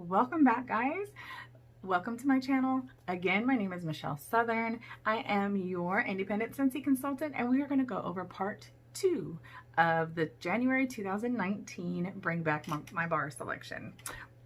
Welcome back, guys. Welcome to my channel. Again, my name is Michelle Southern. I am your independent Scentsy consultant, and we are going to go over part 2 of the January 2019 Bring Back My Bar selection.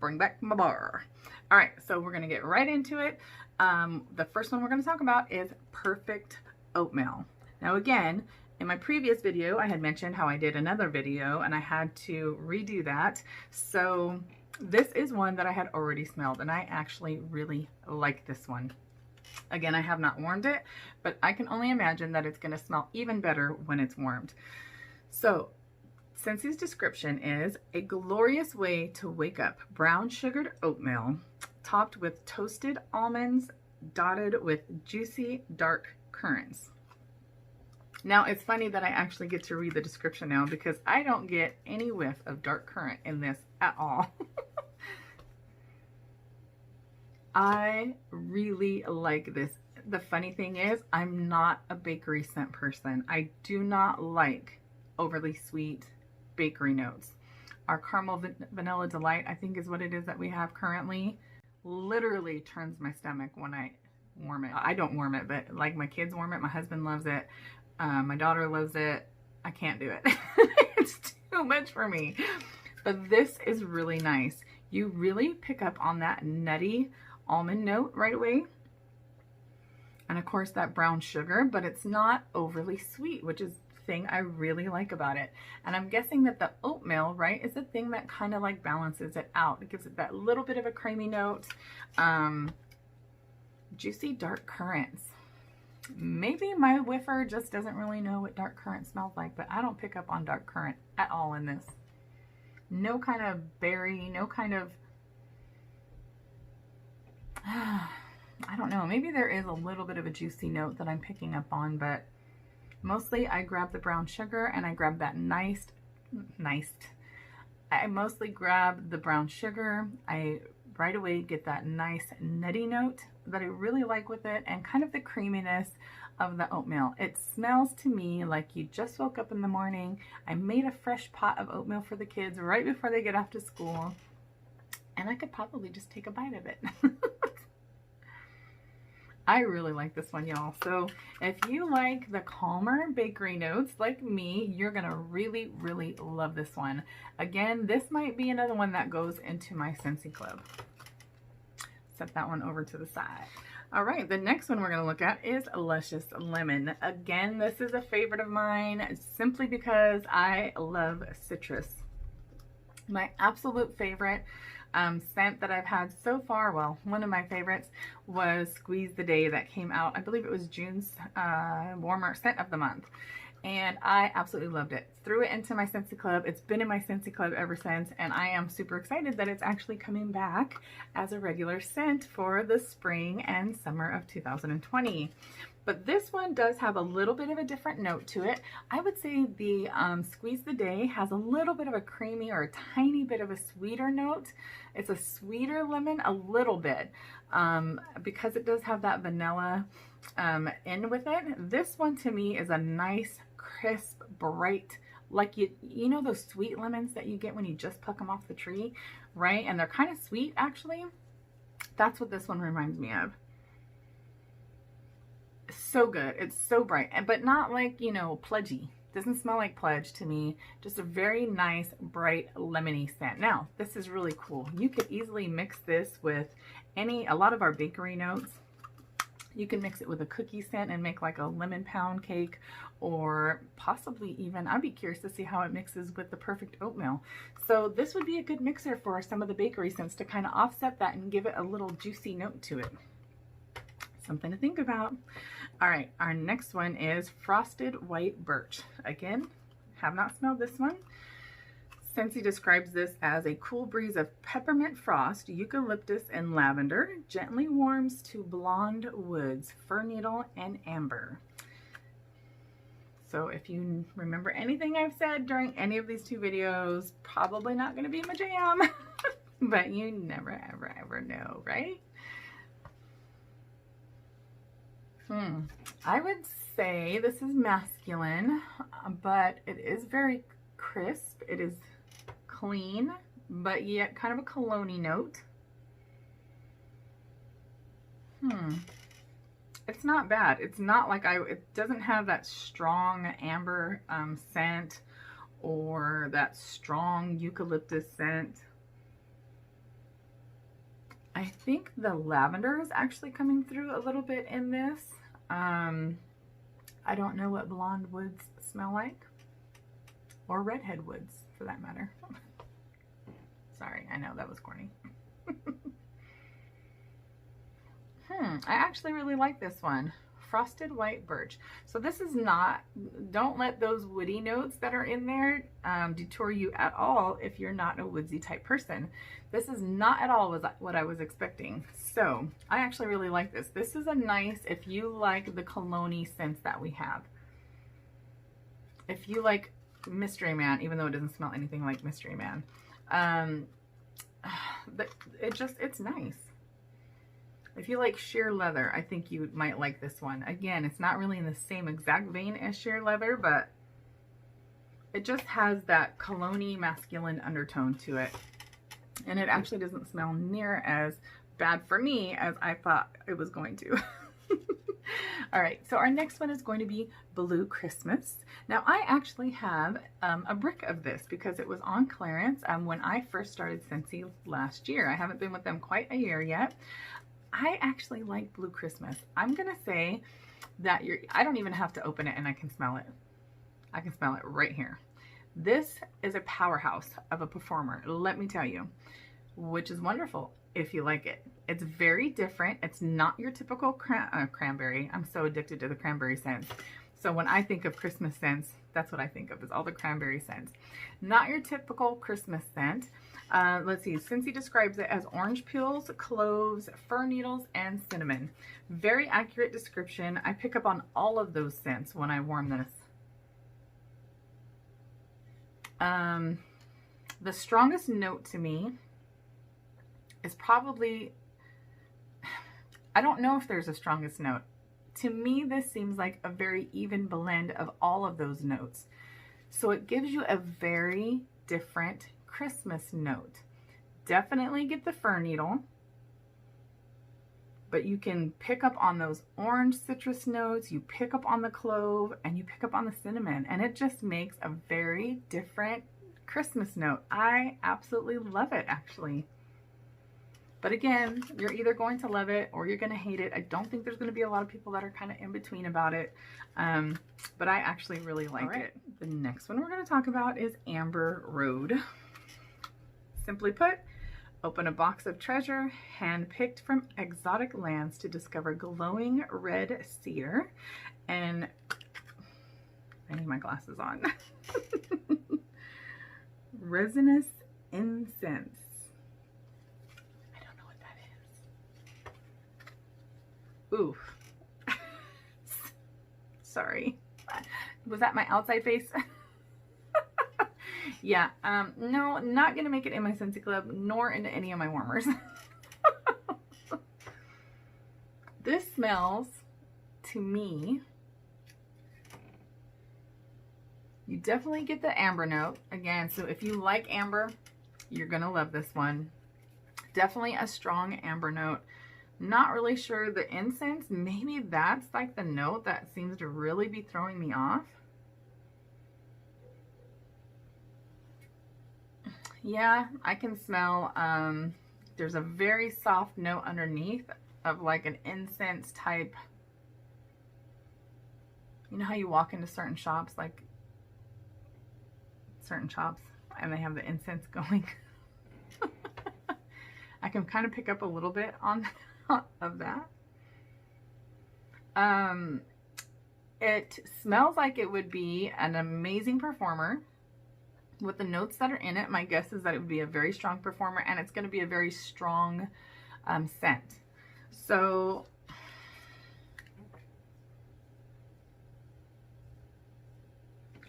Bring back my bar. All right, so we're going to get right into it. The first one we're going to talk about is Perfect Oatmeal. Now again, in my previous video, I had mentioned how I did another video and I had to redo that. So this is one that I had already smelled, and I actually really like this one. Again, I have not warmed it, but I can only imagine that it's going to smell even better when it's warmed. So Scentsy's description is a glorious way to wake up: brown sugared oatmeal topped with toasted almonds dotted with juicy dark currants. Now, it's funny that I actually get to read the description now because I don't get any whiff of dark currant in this at all. I really like this. The funny thing is, I'm not a bakery scent person. I do not like overly sweet bakery notes. Our caramel vanilla delight, I think, is what it is that we have currently, literally turns my stomach when I warm it. I don't warm it, but like my kids warm it. My husband loves it. My daughter loves it. I can't do it. It's too much for me. But this is really nice. You really pick up on that nutty almond note right away. And of course that brown sugar, but it's not overly sweet, which is the thing I really like about it. And I'm guessing that the oatmeal, right, is the thing that kind of like balances it out. It gives it that little bit of a creamy note. Juicy dark currants. Maybe my whiffer just doesn't really know what dark currant smells like, but I don't pick up on dark currant at all in this. No kind of berry, no kind of, I don't know, maybe there is a little bit of a juicy note that I'm picking up on, but mostly I grab the brown sugar and I grab that I mostly grab the brown sugar. I right away get that nice nutty note that I really like with it, and kind of the creaminess of the oatmeal. It smells to me like you just woke up in the morning. I made a fresh pot of oatmeal for the kids right before they get off to school, and I could probably just take a bite of it. I really like this one, y'all. So if you like the calmer bakery notes like me, you're gonna really, really love this one. Again, this might be another one that goes into my Scentsy Club. Set that one over to the side. All right, the next one we're gonna look at is Luscious Lemon. Again, this is a favorite of mine simply because I love citrus. My absolute favorite scent that I've had so far, well, one of my favorites was Squeeze the Day that came out, I believe it was June's warmer scent of the month. And I absolutely loved it. Threw it into my Scentsy Club. It's been in my Scentsy Club ever since, and I am super excited that it's actually coming back as a regular scent for the spring and summer of 2020. But this one does have a little bit of a different note to it. I would say the Squeeze the Day has a little bit of a creamy or a tiny bit of a sweeter note. It's a sweeter lemon, a little bit, because it does have that vanilla in with it. This one to me is a nice, crisp, bright, like you know those sweet lemons that you get when you just pluck them off the tree, right? And they're kind of sweet, actually. That's what this one reminds me of. So good. It's so bright, but not like, you know, pledgy. Doesn't smell like pledge to me. Just a very nice, bright, lemony scent. Now, this is really cool. You could easily mix this with a lot of our bakery notes. You can mix it with a cookie scent and make like a lemon pound cake, or possibly even, I'd be curious to see how it mixes with the Perfect Oatmeal. So this would be a good mixer for some of the bakery scents to kind of offset that and give it a little juicy note to it. Something to think about. All right, our next one is Frosted White Birch. Again, have not smelled this one. Scentsy describes this as a cool breeze of peppermint frost, eucalyptus, and lavender, gently warms to blonde woods, fir needle, and amber. So if you remember anything I've said during any of these two videos, probably not going to be my jam, but you never, ever, ever know, right? I would say this is masculine, but it is very crisp. It is clean, but yet kind of a cologne-y note. It's not bad. It's not like it doesn't have that strong amber scent or that strong eucalyptus scent. I think the lavender is actually coming through a little bit in this. I don't know what blonde woods smell like, or redhead woods for that matter. Sorry, I know that was corny. I actually really like this one. Frosted White Birch. So this is not, don't let those woody notes that are in there detour you at all if you're not a woodsy type person. This is not at all what I was expecting. So I actually really like this. This is a nice, if you like the cologne-y scents that we have. If you like Mystery Man, even though it doesn't smell anything like Mystery Man, it's nice. If you like sheer leather, I think you might like this one. Again, it's not really in the same exact vein as sheer leather, but it just has that cologne-y masculine undertone to it. And it actually doesn't smell near as bad for me as I thought it was going to. All right, so our next one is going to be Blue Christmas. Now, I actually have a brick of this because it was on clearance when I first started Scentsy last year. I haven't been with them quite a year yet. I actually like Blue Christmas. I'm gonna say that I don't even have to open it and I can smell it. I can smell it right here. This is a powerhouse of a performer, let me tell you, which is wonderful if you like it. It's very different. It's not your typical cranberry. I'm so addicted to the cranberry scents. So when I think of Christmas scents, that's what I think of, is all the cranberry scents. Not your typical Christmas scent. Let's see, Scentsy describes it as orange peels, cloves, fir needles, and cinnamon. Very accurate description. I pick up on all of those scents when I warm this. The strongest note to me is probably, I don't know if there's a strongest note. To me, this seems like a very even blend of all of those notes. So it gives you a very different Christmas note. Definitely get the fir needle, but you can pick up on those orange citrus notes, you pick up on the clove, and you pick up on the cinnamon, and it just makes a very different Christmas note. I absolutely love it, actually. But again, you're either going to love it or you're going to hate it. I don't think there's going to be a lot of people that are kind of in between about it. But I actually really like it. The next one we're going to talk about is Amber Road. Simply put, open a box of treasure handpicked from exotic lands to discover glowing red cedar. And I need my glasses on. Resinous incense. Ooh. Sorry. Was that my outside face? Yeah. No, not going to make it in my Scentsy Club, nor into any of my warmers. This smells, to me, you definitely get the amber note. Again, so if you like amber, you're going to love this one. Definitely a strong amber note. Not really sure the incense, maybe that's like the note that seems to really be throwing me off. Yeah, I can smell, there's a very soft note underneath of like an incense type. You know how you walk into certain shops, like certain shops, and they have the incense going? I can kind of pick up a little bit on of that. It smells like it would be an amazing performer. With the notes that are in it, my guess is that it would be a very strong performer, and it's going to be a very strong scent. So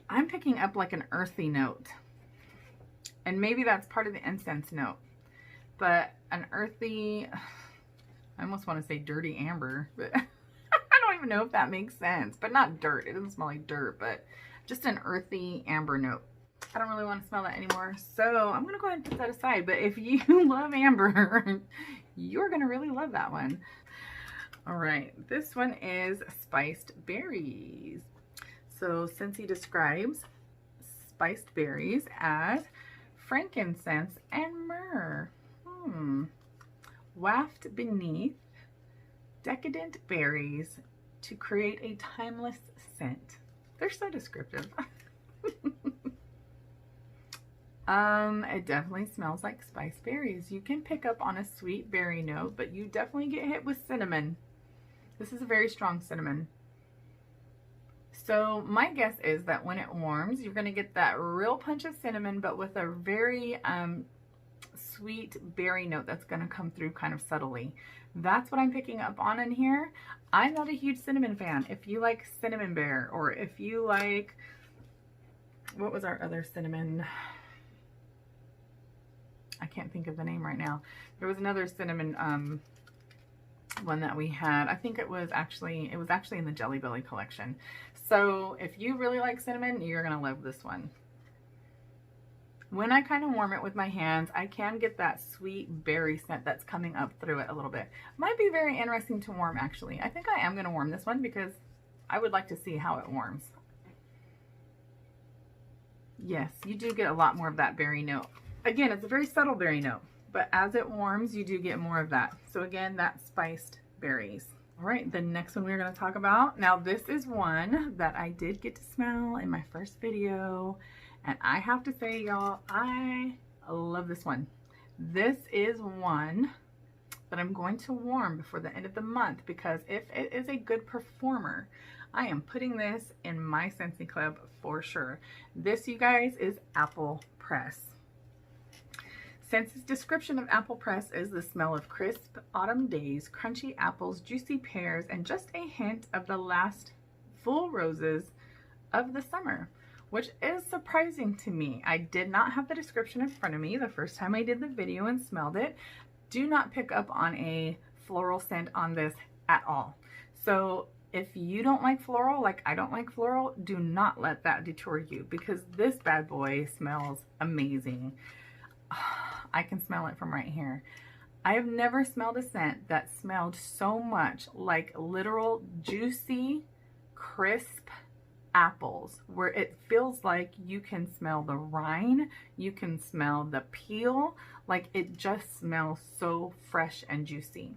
I'm picking up like an earthy note, and maybe that's part of the incense note, but an earthy, I almost want to say dirty amber, but I don't even know if that makes sense. But not dirt. It doesn't smell like dirt, but just an earthy amber note. I don't really want to smell that anymore, so I'm going to go ahead and put that aside. But if you love amber, you're going to really love that one. All right, this one is spiced berries. So Scentsy describes spiced berries as frankincense and myrrh. Waft beneath decadent berries to create a timeless scent. They're so descriptive. It definitely smells like spiced berries. You can pick up on a sweet berry note, but you definitely get hit with cinnamon. This is a very strong cinnamon. So my guess is that when it warms, you're going to get that real punch of cinnamon, but with a very sweet berry note that's going to come through kind of subtly. That's what I'm picking up on in here. I'm not a huge cinnamon fan. If you like cinnamon bear, or if you like, what was our other cinnamon? I can't think of the name right now. There was another cinnamon one that we had. I think it was actually in the Jelly Belly collection. So if you really like cinnamon, you're gonna love this one. When I kind of warm it with my hands, I can get that sweet berry scent that's coming up through it a little bit. Might be very interesting to warm, actually. I think I am gonna warm this one because I would like to see how it warms. Yes, you do get a lot more of that berry note. Again, it's a very subtle berry note, but as it warms, you do get more of that. So again, that's spiced berries. All right, the next one we're going to talk about. Now, this is one that I did get to smell in my first video, and I have to say, y'all, I love this one. This is one that I'm going to warm before the end of the month, because if it is a good performer, I am putting this in my Scentsy Club for sure. This, you guys, is Apple Press. Scentsy's description of apple press is the smell of crisp autumn days, crunchy apples, juicy pears, and just a hint of the last full roses of the summer, which is surprising to me. I did not have the description in front of me the first time I did the video and smelled it. Do not pick up on a floral scent on this at all. So if you don't like floral, like I don't like floral, do not let that deter you, because this bad boy smells amazing. I can smell it from right here. I have never smelled a scent that smelled so much like literal juicy, crisp apples, where it feels like you can smell the rind, you can smell the peel, like it just smells so fresh and juicy.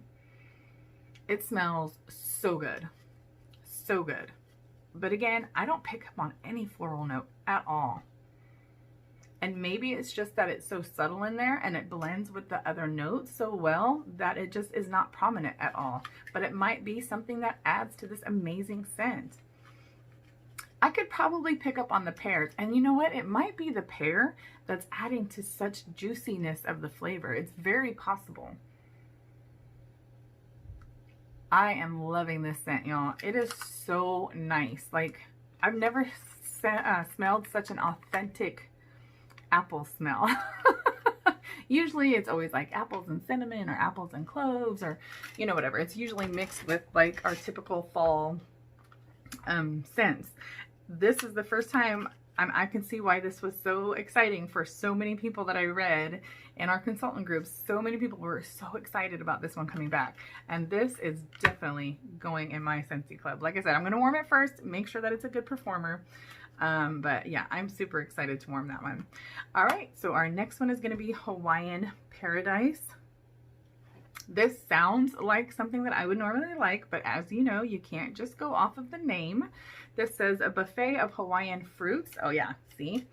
It smells so good, so good. But again, I don't pick up on any floral note at all. And maybe it's just that it's so subtle in there and it blends with the other notes so well that it just is not prominent at all. But it might be something that adds to this amazing scent. I could probably pick up on the pears. And you know what? It might be the pear that's adding to such juiciness of the flavor. It's very possible. I am loving this scent, y'all. It is so nice. Like, I've never smelled such an authentic apple smell. Usually it's always like apples and cinnamon or apples and cloves, or you know, whatever. It's usually mixed with like our typical fall scents. This is the first time I can see why this was so exciting for so many people that I read in our consultant groups. So many people were so excited about this one coming back, and this is definitely going in my Scentsy Club. Like I said, I'm going to warm it first, make sure that it's a good performer. But yeah, I'm super excited to warm that one. All right, so our next one is going to be Hawaiian Paradise. This sounds like something that I would normally like, but as you know, you can't just go off of the name. This says a buffet of Hawaiian fruits. Oh yeah, see?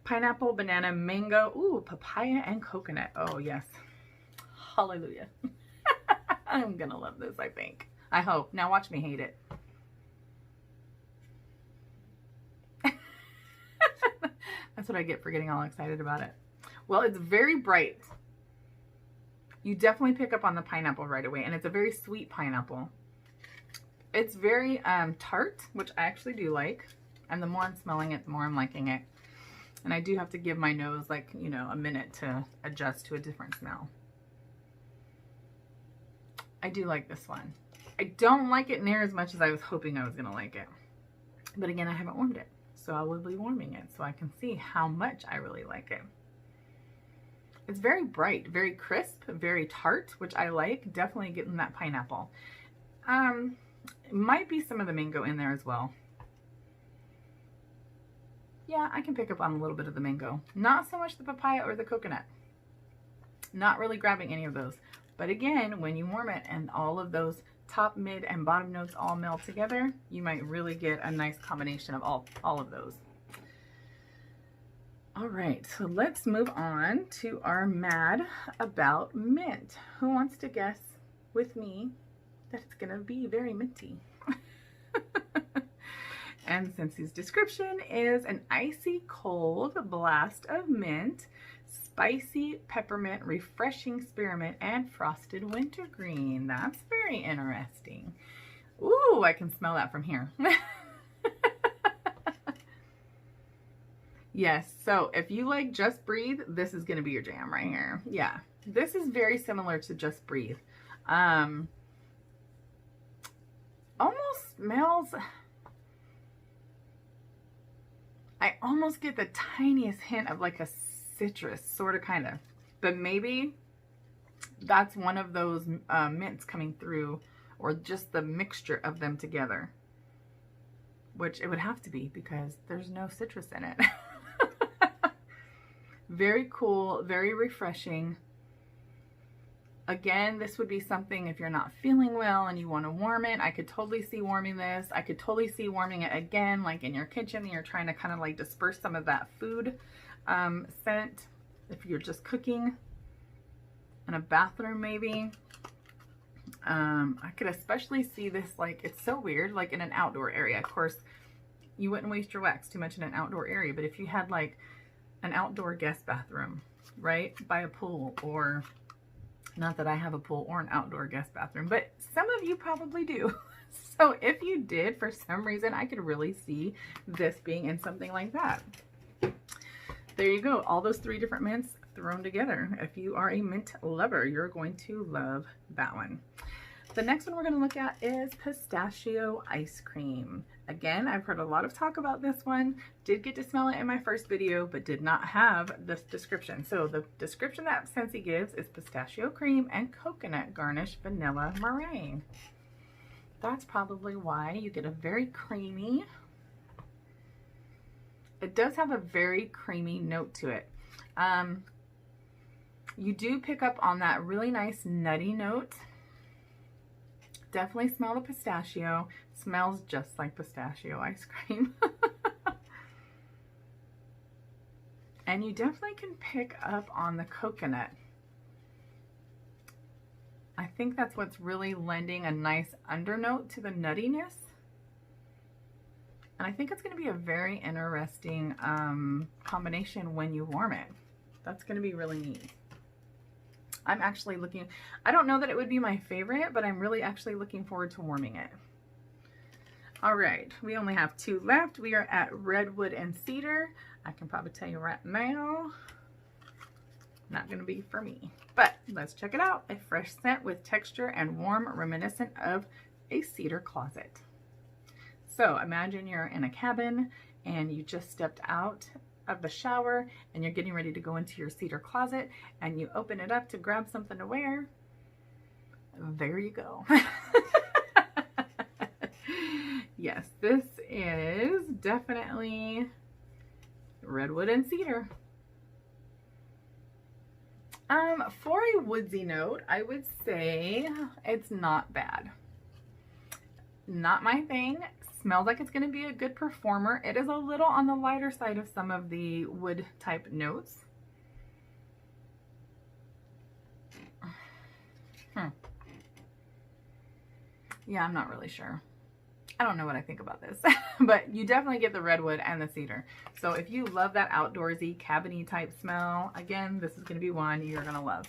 Pineapple, banana, mango, ooh, papaya, and coconut. Oh yes. Hallelujah. I'm gonna love this, I think. I hope. Now watch me hate it. That's what I get for getting all excited about it. Well, it's very bright. You definitely pick up on the pineapple right away, and it's a very sweet pineapple. It's very tart, which I actually do like. And the more I'm smelling it, the more I'm liking it. And I do have to give my nose, like, you know, a minute to adjust to a different smell. I do like this one. I don't like it near as much as I was hoping I was going to like it. But again, I haven't warmed it. So I will be warming it so I can see how much I really like it. It's very bright, very crisp, very tart, which I like. Definitely getting that pineapple. Might be some of the mango in there as well. Yeah, I can pick up on a little bit of the mango. Not so much the papaya or the coconut. Not really grabbing any of those. But again, when you warm it and all of those top, mid, and bottom notes all meld together, you might really get a nice combination of all of those. All right, so let's move on to our Mad About Mint. Who wants to guess with me that it's gonna be very minty? And Scentsy's description is an icy cold blast of mint, spicy peppermint, refreshing spearmint, and frosted wintergreen. That's very interesting. Ooh, I can smell that from here. Yes, so if you like Just Breathe, this is going to be your jam right here. Yeah, this is very similar to Just Breathe. Almost smells... I almost get the tiniest hint of like a citrus, sort of, kind of. But maybe that's one of those mints coming through, or just the mixture of them together. Which it would have to be because there's no citrus in it. Very cool, very refreshing. Again, this would be something if you're not feeling well and you want to warm it. I could totally see warming this. I could totally see warming it again, like in your kitchen, and you're trying to kind of like disperse some of that food scent. If you're just cooking in a bathroom, maybe. I could especially see this, like, it's so weird, like in an outdoor area. Of course, you wouldn't waste your wax too much in an outdoor area, but if you had like an outdoor guest bathroom, right, by a pool, or not that I have a pool or an outdoor guest bathroom, but some of you probably do. So if you did, for some reason, I could really see this being in something like that. There you go. All those 3 different mints thrown together. If you are a mint lover, you're going to love that one. The next one we're going to look at is pistachio ice cream. Again, I've heard a lot of talk about this one. Did get to smell it in my first video, but did not have this description. So the description that Scentsy gives is pistachio cream and coconut garnish vanilla meringue. That's probably why you get a very creamy. It does have a very creamy note to it. You do pick up on that really nice nutty note. Definitely smell the pistachio. Smells just like pistachio ice cream. And you definitely can pick up on the coconut. I think that's what's really lending a nice undernote to the nuttiness. And I think it's going to be a very interesting combination when you warm it. That's going to be really neat. I'm actually looking, I don't know that it would be my favorite, but I'm really actually looking forward to warming it. All right, we only have 2 left. We are at Redwood and Theater. I can probably tell you right now, not gonna be for me, but let's check it out. A fresh scent with texture and warm, reminiscent of a cedar closet. So imagine you're in a cabin and you just stepped out of the shower and you're getting ready to go into your cedar closet and you open it up to grab something to wear. There you go. Yes, this is definitely Redwood and Cedar. For a woodsy note, I would say it's not bad. Not my thing. Smells like it's going to be a good performer. It is a little on the lighter side of some of the wood type notes. Yeah, I'm not really sure. I don't know what I think about this, but you definitely get the redwood and the cedar. So if you love that outdoorsy, cabiny type smell, again, this is going to be one you're going to love.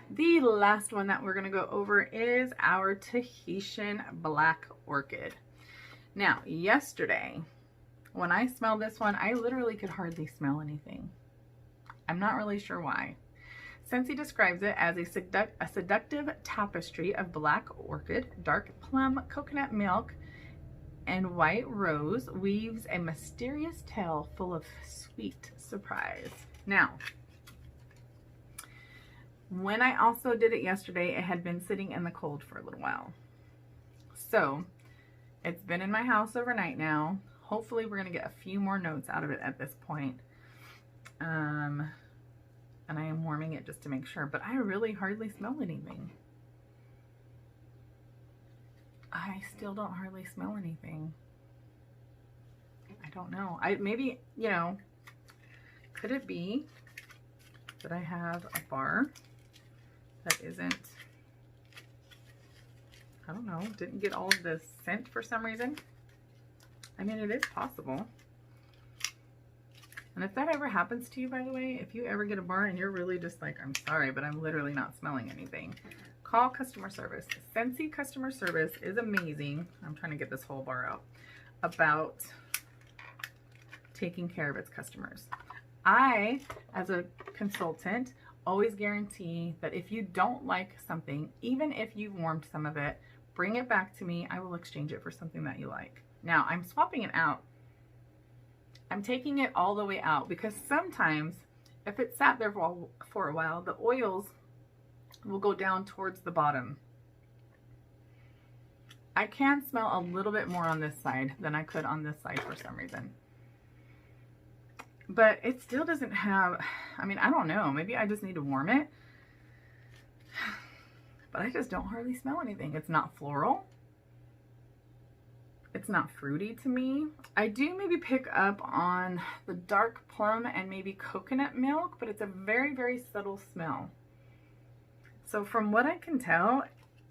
The last one that we're going to go over is our Tahitian Black Orchid. Now, yesterday, when I smelled this one, I literally could hardly smell anything. I'm not really sure why. Scentsy describes it as a seductive tapestry of black orchid, dark plum, coconut milk, and white rose weaves a mysterious tale full of sweet surprise. Now, when I also did it yesterday, it had been sitting in the cold for a little while. So it's been in my house overnight now. Hopefully we're going to get a few more notes out of it at this point. And I am warming it just to make sure, but I really hardly smell anything. I still don't hardly smell anything. I don't know. Maybe, you know, could it be that I have a bar that isn't, I don't know, didn't get all of the scent for some reason? I mean, it is possible. And if that ever happens to you, by the way, if you ever get a bar and you're really just like, I'm sorry, but I'm literally not smelling anything, call customer service. Scentsy customer service is amazing. I'm trying to get this whole bar out. About taking care of its customers. I, as a consultant, always guarantee that if you don't like something, even if you've warmed some of it, bring it back to me. I will exchange it for something that you like. Now, I'm swapping it out. I'm taking it all the way out because sometimes if it sat there for a while, the oils will go down towards the bottom. I can smell a little bit more on this side than I could on this side for some reason. But it still doesn't have, I mean, I don't know. Maybe I just need to warm it. But I just don't hardly smell anything. It's not floral. It's not fruity to me. I do maybe pick up on the dark plum and maybe coconut milk, but it's a very, very subtle smell. So from what I can tell,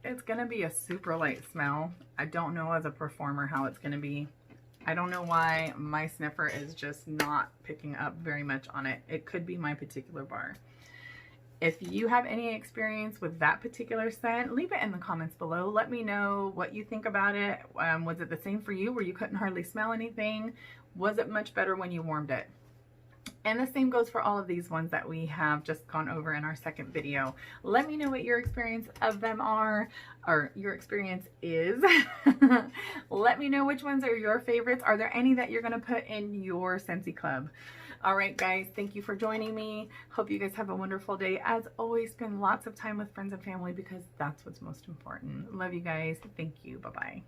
it's gonna be a super light smell. I don't know as a performer how it's gonna be. I don't know why my sniffer is just not picking up very much on it. It could be my particular bar. If you have any experience with that particular scent, leave it in the comments below. Let me know what you think about it. Was it the same for you where you couldn't hardly smell anything? Was it much better when you warmed it? And the same goes for all of these ones that we have just gone over in our second video. Let me know what your experience of them are, or your experience is. Let me know which ones are your favorites. Are there any that you're gonna put in your Scentsy Club? All right, guys, thank you for joining me. Hope you guys have a wonderful day. As always, spend lots of time with friends and family because that's what's most important. Love you guys. Thank you. Bye-bye.